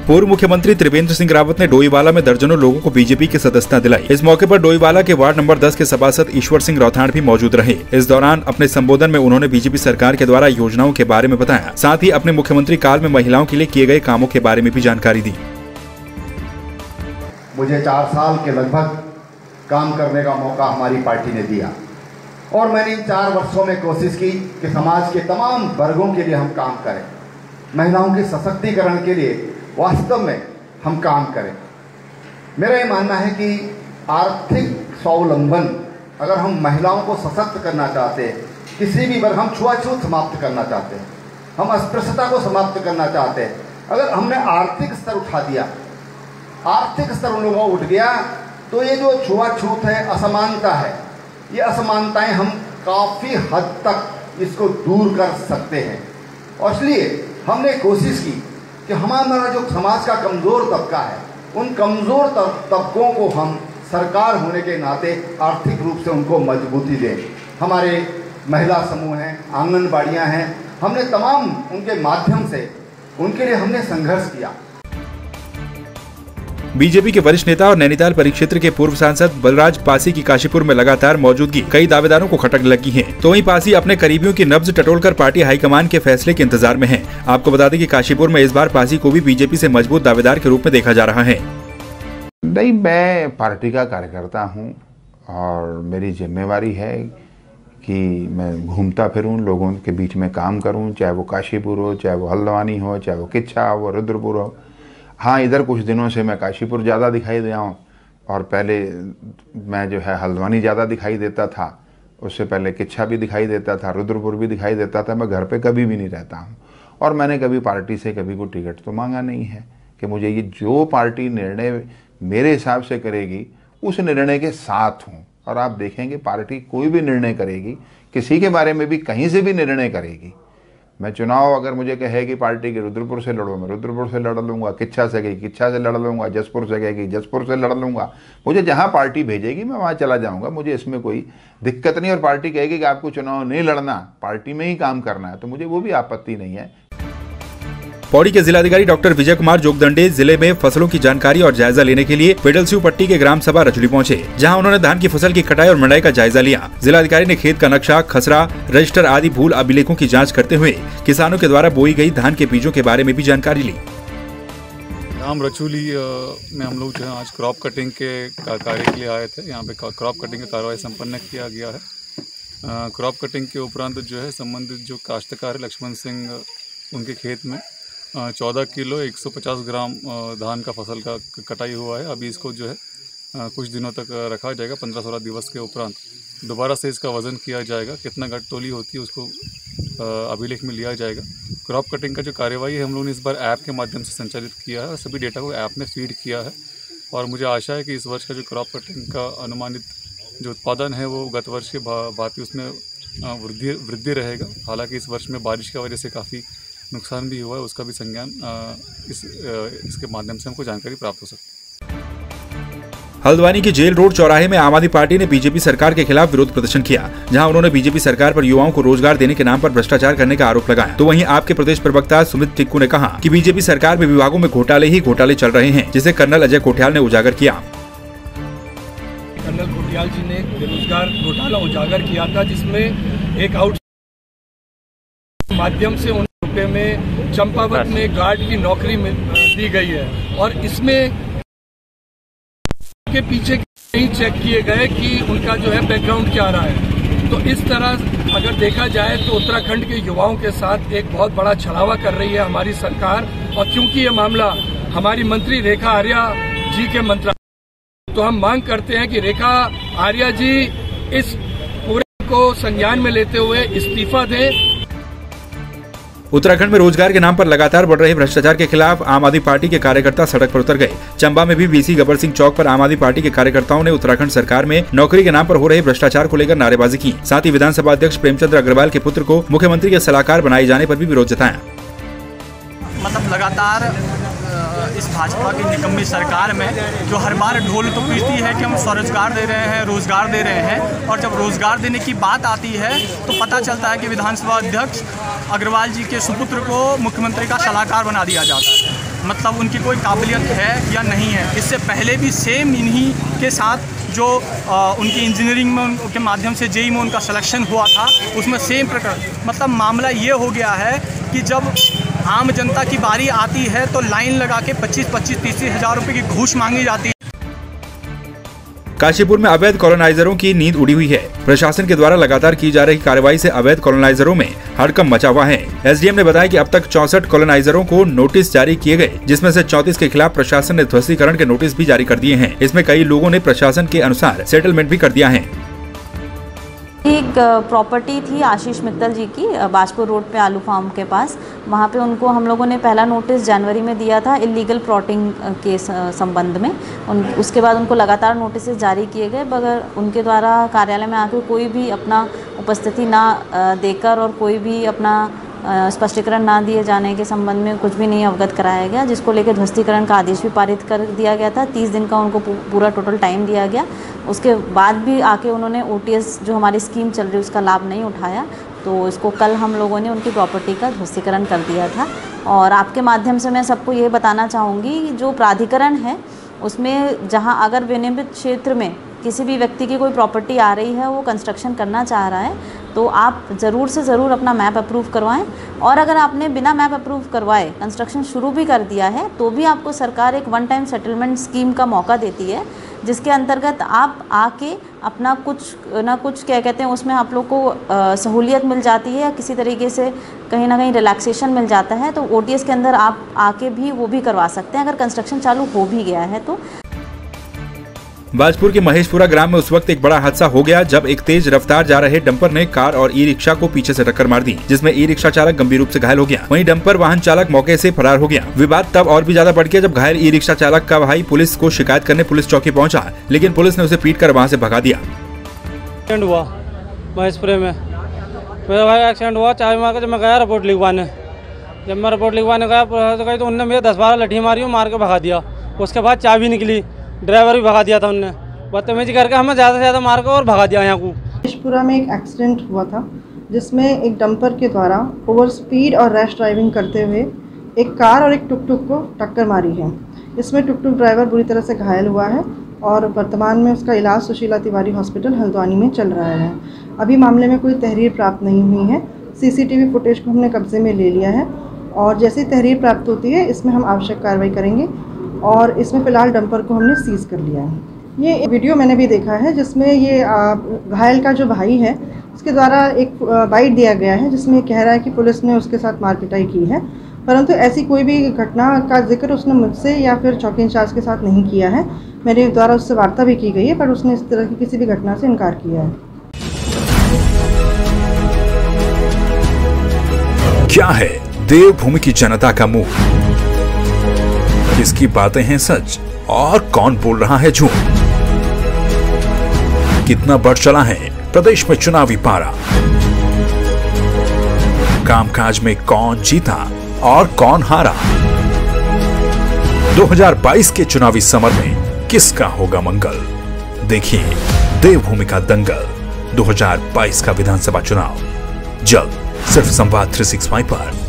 पूर्व मुख्यमंत्री त्रिवेंद्र सिंह रावत ने डोईवाला में दर्जनों लोगों को बीजेपी की सदस्यता दिलाई। इस मौके पर डोईवाला के वार्ड नंबर 10 के सभासद ईश्वर सिंह रौथाड़ भी मौजूद रहे। इस दौरान अपने संबोधन में उन्होंने बीजेपी सरकार के द्वारा योजनाओं के बारे में बताया, साथ ही अपने मुख्यमंत्री काल में महिलाओं के लिए किए गए कामों के बारे में भी जानकारी दी। मुझे 4 साल के लगभग काम करने का मौका हमारी पार्टी ने दिया और मैंने इन 4 वर्षों में कोशिश की कि समाज के तमाम वर्गों के लिए हम काम करें, महिलाओं के सशक्तिकरण के लिए वास्तव में हम काम करें। मेरा ये मानना है कि आर्थिक स्वावलंबन, अगर हम महिलाओं को सशक्त करना चाहते हैं, किसी भी वर्ग, हम छुआछूत समाप्त करना चाहते हैं, हम अस्पृश्यता को समाप्त करना चाहते हैं, अगर हमने आर्थिक स्तर उठा दिया, आर्थिक स्तर उन लोगों का उठ गया, तो ये जो छुआछूत है, असमानता है, ये असमानताएं हम काफ़ी हद तक इसको दूर कर सकते हैं। और इसलिए हमने कोशिश की कि हमारा जो समाज का कमज़ोर तबका है, उन कमज़ोर तबकों को हम सरकार होने के नाते आर्थिक रूप से उनको मजबूती दें। हमारे महिला समूह हैं, आंगनबाड़ियाँ हैं, हमने तमाम उनके माध्यम से उनके लिए हमने संघर्ष किया। बीजेपी के वरिष्ठ नेता और नैनीताल परिक्षेत्र के पूर्व सांसद बलराज पासी की काशीपुर में लगातार मौजूदगी कई दावेदारों को खटक लगी है। तो वहीं पासी अपने करीबियों की नब्ज टटोलकर पार्टी हाईकमान के फैसले के इंतजार में है। आपको बता दें कि काशीपुर में इस बार पासी को भी बीजेपी से मजबूत दावेदार के रूप में देखा जा रहा है। नहीं, मैं पार्टी का कार्यकर्ता हूँ और मेरी जिम्मेवारी है कि मैं घूमता फिरूं, लोगों के बीच में काम करूं, चाहे वो काशीपुर हो, चाहे वो हल्द्वानी हो, चाहे वो किच्छा हो, रुद्रपुर हो। हाँ, इधर कुछ दिनों से मैं काशीपुर ज़्यादा दिखाई दिया हूँ और पहले मैं जो है हल्द्वानी ज़्यादा दिखाई देता था, उससे पहले किच्छा भी दिखाई देता था, रुद्रपुर भी दिखाई देता था। मैं घर पे कभी भी नहीं रहता हूँ और मैंने कभी पार्टी से कभी कोई टिकट तो मांगा नहीं है कि मुझे ये जो पार्टी निर्णय मेरे हिसाब से करेगी उस निर्णय के साथ हूँ। और आप देखेंगे पार्टी कोई भी निर्णय करेगी, किसी के बारे में भी कहीं से भी निर्णय करेगी, मैं चुनाव अगर मुझे कहेगी पार्टी के रुद्रपुर से लड़ो, मैं रुद्रपुर से लड़ लूँगा, किच्छा से गई किच्छा से लड़ लूँगा, जसपुर से गई जसपुर से लड़ लूँगा। मुझे जहाँ पार्टी भेजेगी मैं वहाँ चला जाऊँगा, मुझे इसमें कोई दिक्कत नहीं। और पार्टी कहेगी कि आपको चुनाव नहीं लड़ना, पार्टी में ही काम करना है, तो मुझे वो भी आपत्ति नहीं है। पौड़ी के जिलाधिकारी डॉक्टर विजय कुमार जोगदंडे जिले में फसलों की जानकारी और जायजा लेने के लिए पेडलस्यू पट्टी के ग्राम सभा रजड़ी पहुंचे, जहां उन्होंने धान की फसल की कटाई और मंडाई का जायजा लिया। जिलाधिकारी ने खेत का नक्शा, खसरा, रजिस्टर आदि भूल अभिलेखों की जांच करते हुए किसानों के द्वारा बोई गई धान के बीजों के बारे में भी जानकारी ली। ग्राम रचूली में हम लोग जो है आज क्रॉप कटिंग के कार्य के लिए आए थे। यहाँ पे क्रॉप कटिंग का कार्रवाई संपन्न किया गया है। क्रॉप कटिंग के उपरांत जो है संबंधित जो काश्तकार है लक्ष्मण सिंह, उनके खेत में 14 किलो 150 ग्राम धान का फसल का कटाई हुआ है। अभी इसको जो है कुछ दिनों तक रखा जाएगा। 15-16 दिवस के उपरांत दोबारा से इसका वज़न किया जाएगा, कितना घट तोली होती है उसको अभिलेख में लिया जाएगा। क्रॉप कटिंग का जो कार्यवाही है हम लोगों ने इस बार ऐप के माध्यम से संचालित किया है और सभी डेटा को ऐप में फीड किया है और मुझे आशा है कि इस वर्ष का जो क्रॉप कटिंग का अनुमानित जो उत्पादन है वो गत वर्ष के भांति उसमें वृद्धि रहेगा। हालाँकि इस वर्ष में बारिश की वजह से काफ़ी नुकसान भी हुआ है, उसका भी संज्ञान इसके माध्यम से हमको जानकारी प्राप्त हो सकती है। हल्द्वानी के जेल रोड चौराहे में आम आदमी पार्टी ने बीजेपी सरकार के खिलाफ विरोध प्रदर्शन किया, जहां उन्होंने बीजेपी सरकार पर युवाओं को रोजगार देने के नाम पर भ्रष्टाचार करने का आरोप लगाया। तो वहीं आपके प्रदेश प्रवक्ता सुमित टिक्कू ने कहा कि बीजेपी सरकार में विभागों में घोटाले ही घोटाले चल रहे हैं, जिसे कर्नल अजय कोठियाल ने उजागर किया। कर्नल कोठियाल जी ने बेरोजगार घोटाला उजागर किया था, जिसमें एक आउट माध्यम से रुपए में चंपावत में गार्ड की नौकरी दी गई है और इसमें के पीछे नहीं चेक किए गए कि उनका जो है बैकग्राउंड क्या रहा है। तो इस तरह अगर देखा जाए तो उत्तराखंड के युवाओं के साथ एक बहुत बड़ा छलावा कर रही है हमारी सरकार। और क्योंकि ये मामला हमारी मंत्री रेखा आर्या जी के मंत्रालय, तो हम मांग करते हैं कि रेखा आर्या जी इस पूरे को संज्ञान में लेते हुए इस्तीफा दें। उत्तराखंड में रोजगार के नाम पर लगातार बढ़ रहे भ्रष्टाचार के खिलाफ आम आदमी पार्टी के कार्यकर्ता सड़क पर उतर गए। चंबा में भी वीसी गब्बर सिंह चौक पर आम आदमी पार्टी के कार्यकर्ताओं ने उत्तराखंड सरकार में नौकरी के नाम पर हो रहे भ्रष्टाचार को लेकर नारेबाजी की। साथ ही विधानसभा अध्यक्ष प्रेमचंद्र अग्रवाल के पुत्र को मुख्यमंत्री के सलाहकार बनाए जाने पर भी विरोध जताया। मतलब लगातार इस भाजपा की निकम्मी सरकार में जो हर बार ढोल तो पीटती है कि हम स्वरोजगार दे रहे हैं, रोजगार दे रहे हैं, और जब रोजगार देने की बात आती है तो पता चलता है कि विधानसभा अध्यक्ष अग्रवाल जी के सुपुत्र को मुख्यमंत्री का सलाहकार बना दिया जाता है। मतलब उनकी कोई काबिलियत है या नहीं है। इससे पहले भी सेम इन्हीं के साथ जो उनकी इंजीनियरिंग में उनके माध्यम से जेईई में उनका सिलेक्शन हुआ था, उसमें सेम प्रकार मतलब मामला ये हो गया है कि जब आम जनता की बारी आती है तो लाइन लगा के 25-30 हज़ार रुपये की घूस मांगी जाती है। काशीपुर में अवैध कॉलोनाइजरों की नींद उड़ी हुई है। प्रशासन के द्वारा लगातार की जा रही कार्रवाई से अवैध कॉलोनाइजरों में हड़कंप मचा हुआ है। एसडीएम ने बताया कि अब तक 64 कॉलोनाइजरों को नोटिस जारी किए गए, जिसमें से 34 के खिलाफ प्रशासन ने ध्वस्तीकरण के नोटिस भी जारी कर दिए हैं। इसमें कई लोगों ने प्रशासन के अनुसार सेटलमेंट भी कर दिया है। एक प्रॉपर्टी थी आशीष मित्तल जी की बाजपुर रोड पे आलू फार्म के पास, वहाँ पे उनको हम लोगों ने पहला नोटिस जनवरी में दिया था इलीगल प्लॉटिंग के संबंध में। उसके बाद उनको लगातार नोटिस जारी किए गए, मगर उनके द्वारा कार्यालय में आकर कोई भी अपना उपस्थिति ना देकर और कोई भी अपना स्पष्टीकरण ना दिए जाने के संबंध में कुछ भी नहीं अवगत कराया गया, जिसको लेकर ध्वस्तीकरण का आदेश भी पारित कर दिया गया था। 30 दिन का उनको पूरा टोटल टाइम दिया गया। उसके बाद भी आके उन्होंने ओटीएस जो हमारी स्कीम चल रही है उसका लाभ नहीं उठाया, तो इसको कल हम लोगों ने उनकी प्रॉपर्टी का ध्वस्तीकरण कर दिया था। और आपके माध्यम से मैं सबको ये बताना चाहूँगी, जो प्राधिकरण है उसमें जहाँ अगर विनिर्मित क्षेत्र में किसी भी व्यक्ति की कोई प्रॉपर्टी आ रही है, वो कंस्ट्रक्शन करना चाह रहा है, तो आप ज़रूर से ज़रूर अपना मैप अप्रूव करवाएं। और अगर आपने बिना मैप अप्रूव करवाए कंस्ट्रक्शन शुरू भी कर दिया है, तो भी आपको सरकार एक वन टाइम सेटलमेंट स्कीम का मौका देती है, जिसके अंतर्गत आप आके अपना कुछ ना कुछ क्या कहते हैं उसमें आप लोग को सहूलियत मिल जाती है या किसी तरीके से कहीं ना कहीं रिलैक्सेशन मिल जाता है। तो ओटीएस के अंदर आप आके भी वो भी करवा सकते हैं अगर कंस्ट्रक्शन चालू हो भी गया है तो। बाजपुर के महेशपुरा ग्राम में उस वक्त एक बड़ा हादसा हो गया जब एक तेज रफ्तार जा रहे डंपर ने कार और ई रिक्शा को पीछे से टक्कर मार दी, जिसमें ई रिक्शा चालक गंभीर रूप से घायल हो गया। वहीं डंपर वाहन चालक मौके से फरार हो गया। विवाद तब और भी ज्यादा बढ़ गया जब घायल ई रिक्शा चालक का भाई पुलिस को शिकायत करने पुलिस चौकी पहुंचा, लेकिन पुलिस ने उसे पीटकर वहां से भगा दिया। एक्सीडेंट हुआ महेशपुरे में, मेरा भाई एक्सीडेंट हुआ चाबी मार के। जब मैं गया रिपोर्ट लिखवाने, जब मैं रिपोर्ट लिखवाने गया तो उनने मेरे 10-12 लठी मारी, मार के भगा दिया। उसके बाद चाबी निकली, ड्राइवर भी भगा दिया था उनने, बदतमीजी करके हमें ज़्यादा से ज़्यादा मार के और भगा दिया यहाँ को। महेशपुरा में एक एक्सीडेंट हुआ था जिसमें एक डंपर के द्वारा ओवर स्पीड और रैश ड्राइविंग करते हुए एक कार और एक टुकटुक को टक्कर मारी है। इसमें टुकटुक ड्राइवर बुरी तरह से घायल हुआ है और वर्तमान में उसका इलाज सुशीला तिवारी हॉस्पिटल हल्द्वानी में चल रहा है। अभी मामले में कोई तहरीर प्राप्त नहीं हुई है। सीसीटीवी फुटेज को हमने कब्जे में ले लिया है और जैसे तहरीर प्राप्त होती है इसमें हम आवश्यक कार्रवाई करेंगे और इसमें फ़िलहाल डंपर को हमने सीज़ कर लिया है। ये वीडियो मैंने भी देखा है जिसमें ये घायल का जो भाई है उसके द्वारा एक बाइट दिया गया है जिसमें कह रहा है कि पुलिस ने उसके साथ मारपिटाई की है, परंतु ऐसी कोई भी घटना का जिक्र उसने मुझसे या फिर चौकी इंचार्ज के साथ नहीं किया है। मेरे द्वारा उससे वार्ता भी की गई है पर उसने इस तरह की किसी भी घटना से इनकार किया है। क्या है देवभूमि की जनता का मुंह? किसकी बातें हैं सच और कौन बोल रहा है झूठ? कितना बढ़ चला है प्रदेश में चुनावी पारा? कामकाज में कौन जीता और कौन हारा? 2022 के चुनावी समर में किसका होगा मंगल? देखिए देवभूमि का दंगल 2022 का विधानसभा चुनाव जल्द सिर्फ संवाद 365 पर।